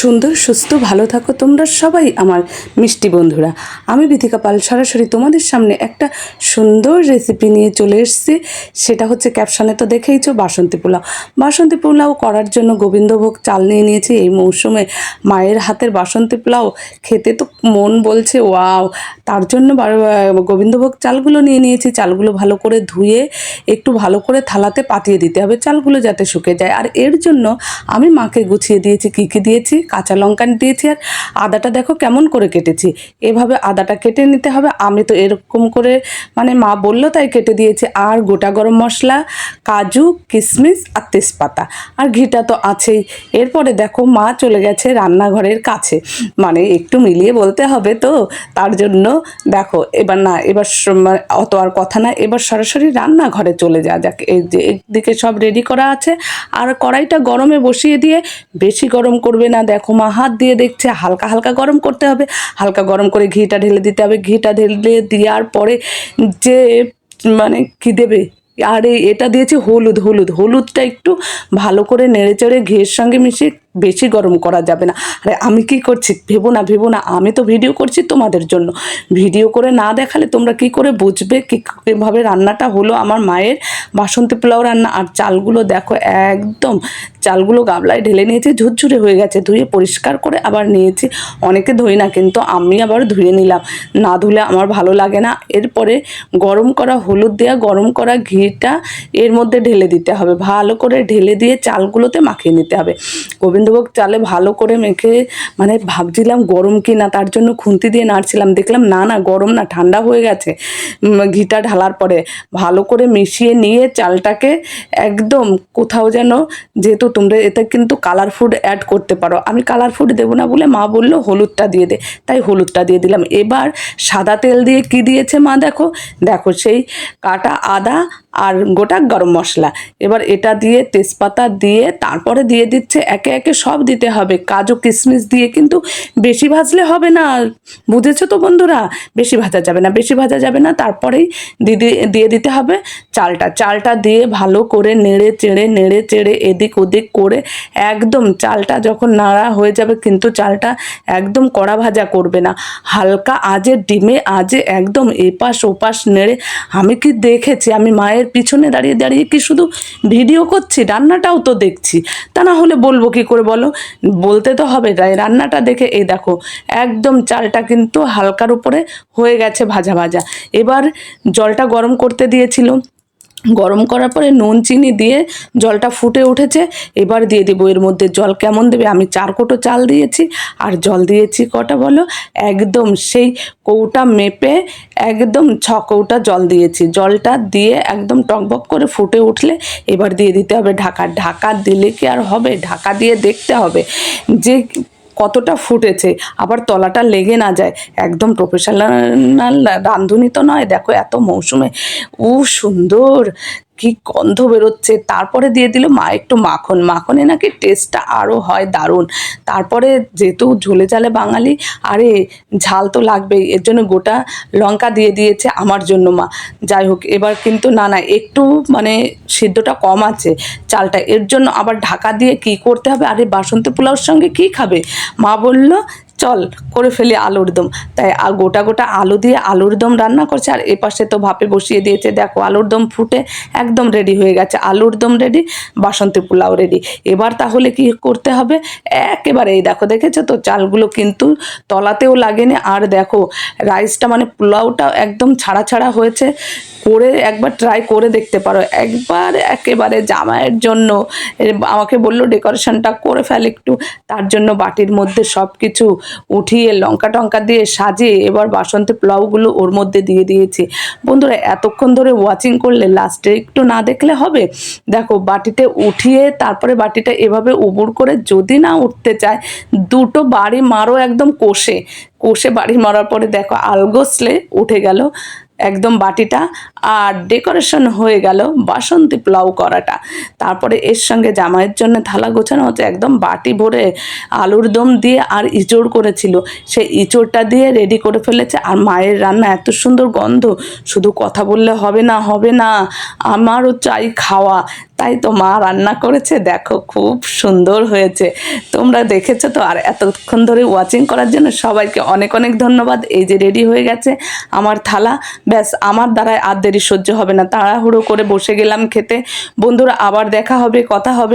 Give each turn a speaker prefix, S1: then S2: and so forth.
S1: সুন্দর সুস্থ ভালো থাকো তোমরা সবাই আমার মিষ্টি বন্ধুরা। আমি বিথিকা পাল সরাসরি তোমাদের সামনে একটা সুন্দর রেসিপি নিয়ে চলে এসেছি। সেটা হচ্ছে ক্যাপশনে তো দেখেইছো, বাসন্তী পোলাও। বাসন্তী পোলাও করার জন্য গোবিন্দভোগ চাল নিয়ে নিয়েছি। এই মৌসুমে মায়ের হাতের বাসন্তী পোলাও খেতে তো মন বলছে ওয়াও। তার জন্য গোবিন্দভোগ চালগুলো নিয়ে নিয়েছি। চালগুলো ভালো করে ধুয়ে একটু ভালো করে থালাতে পাতিয়ে দিতে হবে, চালগুলো যাতে শুকে যায়। আর এর জন্য আমি মাকে গুছিয়ে দিয়েছি। কী কী দিয়েছি? কাঁচা লঙ্কা দিয়েছি, আর আদাটা দেখো কেমন করে কেটেছি। এভাবে আদাটা কেটে নিতে হবে। আমি তো এরকম করে মানে মা বললো তাই কেটে দিয়েছি। আর গোটা গরম মশলা, কাজু, কিশমিশ আর তেজপাতা, আর ঘিটা তো আছেই। এরপরে দেখো মা চলে গেছে রান্নাঘরের কাছে, মানে একটু মিলিয়ে বলতে হবে তো, তার জন্য দেখো এবার অত আর কথা না, এবার সরাসরি রান্নাঘরে চলে যাক। এই যে একদিকে সব রেডি করা আছে, আর কড়াইটা গরমে বসিয়ে দিয়ে, বেশি গরম করবে না, দেখো মা হাত দিয়ে দেখছে, হালকা হালকা গরম করতে হবে। হালকা গরম করে ঘিটা ঢেলে দিতে হবে। ঘিটা ঢেলে দেওয়ার পরে যে মানে কি দেবে, আর এটা দিয়েছি হলুদটা একটু ভালো করে নেড়েচেড়ে ঘিয়ের সঙ্গে মিশিয়ে, বেশি গরম করা যাবে না। আরে আমি কি করছি ভেবো না, আমি তো ভিডিও করছি তোমাদের জন্য। ভিডিও করে না দেখালে তোমরা কি করে বুঝবে কীভাবে রান্নাটা হলো আমার মায়ের বাসন্তী পোলাও রান্না। আর চালগুলো দেখো একদম, চালগুলো গামলায় ঢেলে নিয়েছি, ঝুরঝুরে হয়ে গেছে, ধুয়ে পরিষ্কার করে আবার নিয়েছি। অনেকে ধুই না, কিন্তু আমি আবার ধুয়ে নিলাম, না ধুলে আমার ভালো লাগে না। এরপরে গরম করা হলুদ দেওয়া গরম করা ঘিটা এর মধ্যে ঢেলে দিতে হবে, ভালো করে ঢেলে দিয়ে চালগুলোতে মাখিয়ে নিতে হবে। গোবিন্দভোগ চালে ভালো করে মেখে, মানে ভাবছিলাম গরম কি না, তার জন্য খুন্তি দিয়ে নাড়ছিলাম, দেখলাম না গরম না, ঠান্ডা হয়ে গেছে। ঘিটা ঢালার পরে ভালো করে মিশিয়ে নিয়ে চালটাকে একদম কোথাও যেন, যেহেতু তোমরা এতে কিন্তু কালার ফুড অ্যাড করতে পারো, আমি কালার ফুড দেবো না বলে মা বললো হলুদটা দিয়ে দে, তাই হলুদটা দিয়ে দিলাম। এবার সাদা তেল দিয়ে কি দিয়েছে মা দেখো সেই কাটা আদা আর গোটা গরম মশলা, এবার এটা দিয়ে তেজপাতা দিয়ে তারপরে দিয়ে দিচ্ছে একে একে সব দিতে হবে। কাজু কিশমিশ দিয়ে কিন্তু বেশি ভাজলে হবে না, বুঝেছো তো বন্ধুরা, বেশি ভাজা যাবে না। তারপরেই দিয়ে দিতে হবে চালটা দিয়ে ভালো করে নেড়ে চেড়ে এদিক ওদিক করে একদম চালটা যখন নাড়া হয়ে যাবে, কিন্তু চালটা একদম কড়া ভাজা করবে না, হালকা ডিমে একদম এপাশ ওপাশ নেড়ে। আমি কি দেখেছি, আমি মায়ের পিছনে দাঁড়িয়ে কি শুধু ভিডিও করছি, রান্নাটাও তো দেখছি, তা না হলে বলবো কি করে বলো, বলতে তো হবে। তাই রান্নাটা দেখে এই দেখো একদম চালটা কিন্তু হালকার উপরে হয়ে গেছে ভাজা। এবার জলটা গরম করতে দিয়েছিল, গরম করার পরে নুন চিনি দিয়ে জলটা ফুটে উঠেছে। এবার দিয়ে দেবো এর মধ্যে জল। কেমন দেবে, আমি 4 কৌটো চাল দিয়েছি, আর জল দিয়েছি কটা বলো, একদম সেই কৌটা মেপে একদম 6 কৌটা জল দিয়েছি। জলটা দিয়ে একদম টকবক করে ফুটে উঠলে এবার দিয়ে দিতে হবে ঢাকা দিলে কি আর হবে, ঢাকা দিয়ে দেখতে হবে যে কতটা ফুটেছে, আবার তলাটা লেগে না যায়। একদম প্রফেশনাল রাঁধুনি তো নয়, দেখো এত মৌসুমে সুন্দর কি গন্ধ বেরোচ্ছে। তারপরে দিয়ে দিল মা একটু মাখনে নাকি টেস্টটা আরও হয় দারুণ। তারপরে যেহেতু ঝোলে ঝালে বাঙালি, আরে ঝাল তো লাগবেই, এর জন্য গোটা লঙ্কা দিয়ে দিয়েছে আমার জন্য মা। যাই হোক, এবার কিন্তু না একটু মানে সিদ্ধটা কম আছে চালটা, এর জন্য আবার ঢাকা দিয়ে কি করতে হবে। আরে বাসন্তী পোলাওর সঙ্গে কি খাবে, মা বলল চল করে ফেলি আলুর দম, তাই গোটা আলু দিয়ে আলুর দম রান্না করছে। আর এপাশে তো ভাপে বসিয়ে দিয়েছে, দেখো আলুর দম ফুটে একদম রেডি হয়ে গেছে, আলুর দম রেডি, বাসন্তী পোলাও রেডি। এবার তাহলে কি করতে হবে, একেবারে এই দেখো দেখেছো তো চালগুলো কিন্তু তলাতেও লাগেনি। আর দেখো রাইসটা মানে পোলাওটা একদম ছাড়া হয়েছে। করে একবার ট্রাই করে দেখতে পারো, একবার একেবারে জামাইয়ের জন্য আমাকে বললো ডেকোরেশনটা করে ফেল একটু, তার জন্য বাটির মধ্যে সব কিছু উঠিয়ে লঙ্কা টঙ্কা দিয়ে সাজিয়ে এবার বাসন্তী পোলাওগুলো ওর মধ্যে দিয়ে দিয়েছি। বন্ধুরা এতক্ষণ ধরে ওয়াচিং করলে লাস্টে একটু না দেখলে হবে। দেখো বাটিতে উঠিয়ে তারপরে বাটিটা এভাবে উবুড় করে, যদি না উঠতে চায় 2টো বাড়ি মারো একদম কষে বাড়ি মারার পরে দেখো আলগোসলে উঠে গেল। একদম বাটিটা, আর ডেকোরেশন হয়ে গেল বাসন্তী পোলাও করাটা। তারপরে এর সঙ্গে জামাইয়ের জন্য থালা গোছানো হচ্ছে, একদম বাটি ভরে আলুর দম দিয়ে আর ইঁচড় করেছিল, সেই ইঁচড়টা দিয়ে রেডি করে ফেলেছে। আর মায়ের রান্না এত সুন্দর গন্ধ, শুধু কথা বললে হবে না, হবে না, আমারও চাই খাওয়া। তাই তো মা রান্না করেছে, দেখো খুব সুন্দর হয়েছে। তোমরা দেখেছো তো। আর এতক্ষণ ধরে ওয়াচিং করার জন্য সবাইকে অনেক অনেক ধন্যবাদ। এই যে রেডি হয়ে গেছে আমার থালা, ব্যাস আমার দ্বারায় আর দেরি সহ্য হবে না, তাড়াহুড়ো করে বসে গেলাম খেতে। বন্ধুরা, আবার দেখা হবে, কথা হবে।